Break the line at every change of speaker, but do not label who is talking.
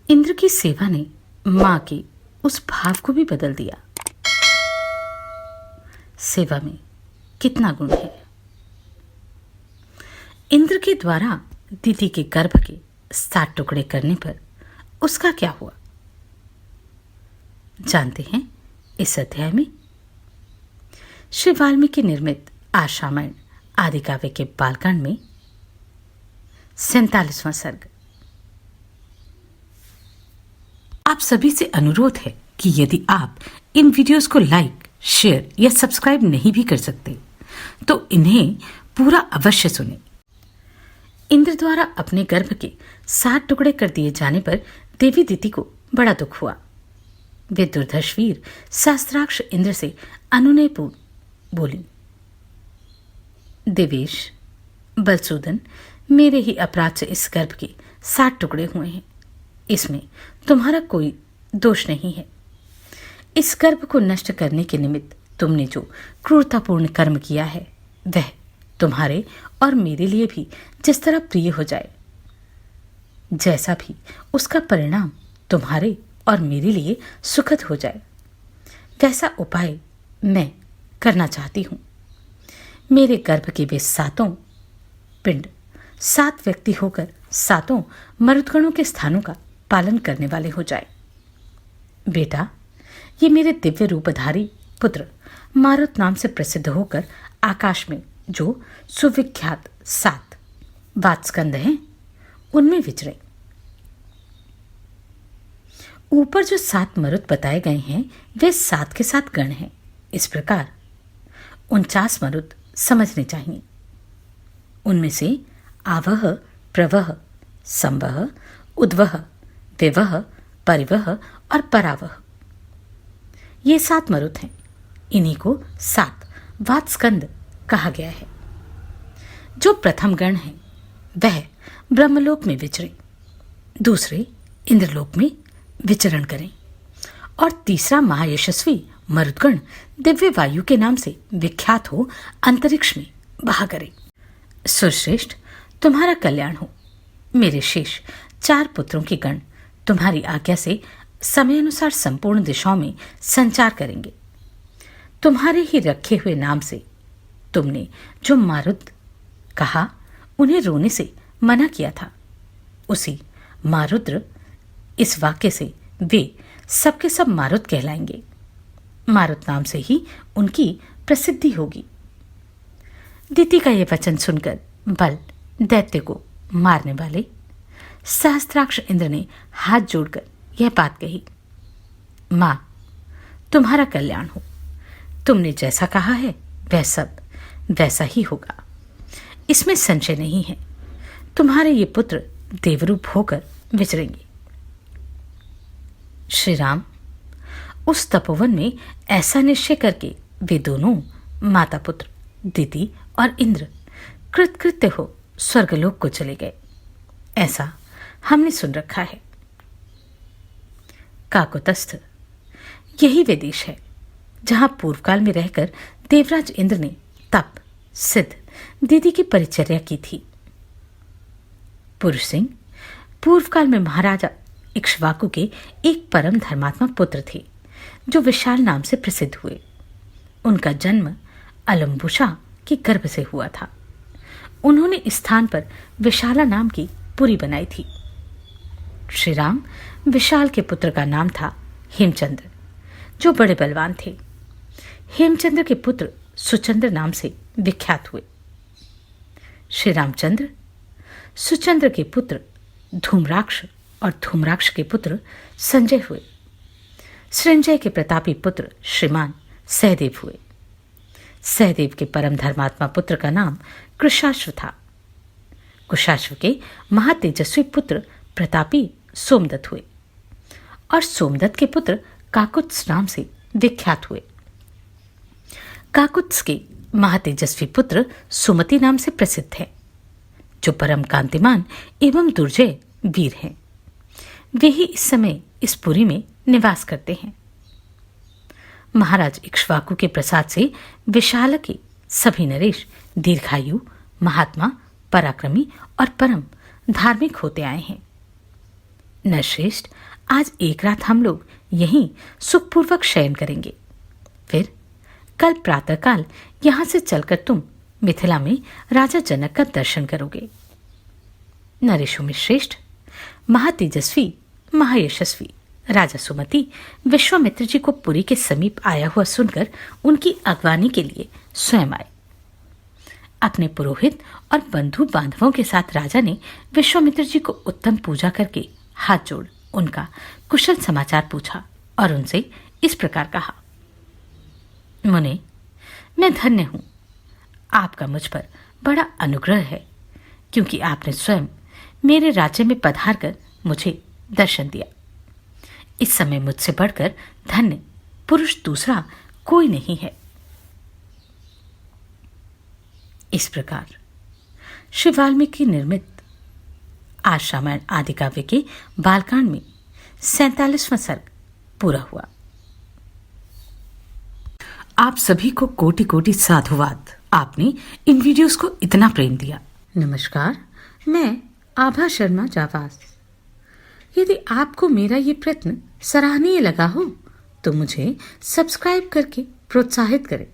इंद्र की सेवा ने मां के उस भाव को भी बदल दिया। सेवा में कितना गुण है। इंद्र के द्वारा दिति के गर्भ के 7 टुकड़े करने पर उसका क्या हुआ, जानते हैं इस अध्याय में। श्री वाल्मीकि निर्मित आशामण आदि काव्य के बालकांड में 47वां सर्ग। आप सभी से अनुरोध है कि यदि आप इन वीडियोस को लाइक, शेयर या सब्सक्राइब नहीं भी कर सकते तो इन्हें पूरा अवश्य सुनें। इंद्र द्वारा अपने गर्भ के 7 टुकड़े कर दिए जाने पर देवी दिति को बड़ा दुख हुआ। वे दुर्धर्ष वीर शास्त्राक्ष इंद्र से अनुनयपूर्ण बोली, देवेश बलसूदन, मेरे ही अपराध से इस गर्भ के 7 टुकड़े हुए हैं। इसमें तुम्हारा कोई दोष नहीं है। इस गर्भ को नष्ट करने के निमित्त तुमने जो क्रूरतापूर्ण कर्म किया है वह तुम्हारे और मेरे लिए भी जिस तरह प्रिय हो जाए, जैसा भी उसका परिणाम तुम्हारे और मेरे लिए सुखद हो जाए, वैसा उपाय मैं करना चाहती हूं। मेरे गर्भ के वे 7 पिंड 7 व्यक्ति होकर 7 मरुदगणों के स्थानों का पालन करने वाले हो जाए। बेटा, ये मेरे दिव्य रूपधारी पुत्र मारुत नाम से प्रसिद्ध होकर आकाश में जो सुविख्यात 7 वात्स्कंद हैं उनमें विचरे। ऊपर जो 7 मरुत बताए गए हैं वे 7 के 7 गण हैं। इस प्रकार 49 मरुत समझने चाहिए। उनमें से आवह, प्रवह, संवह, उद्वह, विवह, परिवह और परावह, ये 7 मरुत हैं। इन्हीं को 7 वात्स्कंद कहा गया है। जो प्रथम गण है वह ब्रह्मलोक में विचरे, दूसरे इंद्रलोक में विचरण करें और तीसरा महायशस्वी मरुदगण दिव्य वायु के नाम से विख्यात हो अंतरिक्ष में बहा करे। सुरश्रेष्ठ, तुम्हारा कल्याण हो। मेरे शेष 4 पुत्रों के गण तुम्हारी आज्ञा से समयानुसार संपूर्ण दिशाओं में संचार करेंगे। तुम्हारे ही रखे हुए नाम से तुमने जो मारुद कहा उन्हें रोने से मना किया था, उसी मारुद्र इस वाक्य से वे सबके सब मारुत कहलाएंगे। मारुत नाम से ही उनकी प्रसिद्धि होगी। दिति का यह वचन सुनकर बल दैत्य को मारने वाले सहस्त्राक्ष इंद्र ने हाथ जोड़कर यह बात कही, मां, तुम्हारा कल्याण हो। तुमने जैसा कहा है वह सब वैसा ही होगा, इसमें संशय नहीं है। तुम्हारे ये पुत्र देवरूप होकर विचरेंगे। श्री राम उस तपोवन में ऐसा निश्चय करके वे दोनों माता पुत्र दिति और इंद्र कृतकृत्य हो स्वर्गलोक को चले गए। ऐसा हमने सुन रखा है। काकुतस्थ यही वे देश है जहां पूर्वकाल में रहकर देवराज इंद्र ने तप सिद्ध दीदी की परिचर्या की थी। पुरुष सिंह पूर्वकाल में महाराजा इक्ष्वाकु के एक परम धर्मात्मा पुत्र थे जो विशाल नाम से प्रसिद्ध हुए। उनका जन्म अलम्बुशा के गर्भ से हुआ था। उन्होंने इस स्थान पर विशाला नाम की पुरी बनाई थी। श्री राम विशाल के पुत्र का नाम था हेमचंद्र, जो बड़े बलवान थे। हेमचंद्र के पुत्र सुचंद्र नाम से विख्यात हुए। श्री रामचंद्र सुचंद्र के पुत्र धूम्राक्ष और धूम्राक्ष के पुत्र संजय हुए। सृंजय के प्रतापी पुत्र श्रीमान सहदेव हुए। सहदेव के परम धर्मात्मा पुत्र का नाम कुशाश्व था। कुशाश्व के महातेजस्वी पुत्र प्रतापी सोमदत्त हुए और सोमदत्त के पुत्र काकुत्स नाम से विख्यात हुए। काकुत्स के महातेजस्वी पुत्र सुमति नाम से प्रसिद्ध है, जो परम कांतिमान एवं दुर्जय वीर हैं। वे ही इस समय इस पुरी में निवास करते हैं। महाराज इक्ष्वाकु के प्रसाद से विशाल के सभी नरेश दीर्घायु, महात्मा, पराक्रमी और परम धार्मिक होते आए हैं। नरश्रेष्ठ, आज एक रात हम लोग यहीं सुखपूर्वक शयन करेंगे। फिर कल प्रातःकाल यहां से चलकर तुम मिथिला में राजा जनक का दर्शन करोगे। नरेशों में श्रेष्ठ, महातेजस्वी, महायशस्वी राजा सुमति विश्वामित्र जी को पुरी के समीप आया हुआ सुनकर उनकी अगवानी के लिए स्वयं आए। अपने पुरोहित और बंधु बांधवों के साथ राजा ने विश्वामित्र जी को उत्तम पूजा करके हाथ जोड़ उनका कुशल समाचार पूछा और उनसे इस प्रकार कहा। मुने, मैं धन्य हूं। आपका मुझ पर बड़ा अनुग्रह है, क्योंकि आपने स्वयं मेरे राज्य में पधार कर मुझे दर्शन दिया। इस समय मुझसे बढ़कर धन्य पुरुष दूसरा कोई नहीं है। इस प्रकार श्री वाल्मीकि निर्मित आज रामायण आदि काव्य के बालकांड में 47वां सर्ग पूरा हुआ। आप सभी को कोटि कोटि साधुवाद। आपने इन वीडियोस को इतना प्रेम दिया। नमस्कार, मैं आभा शर्मा जावास। यदि आपको मेरा ये प्रयत्न सराहनीय लगा हो तो मुझे सब्सक्राइब करके प्रोत्साहित करें।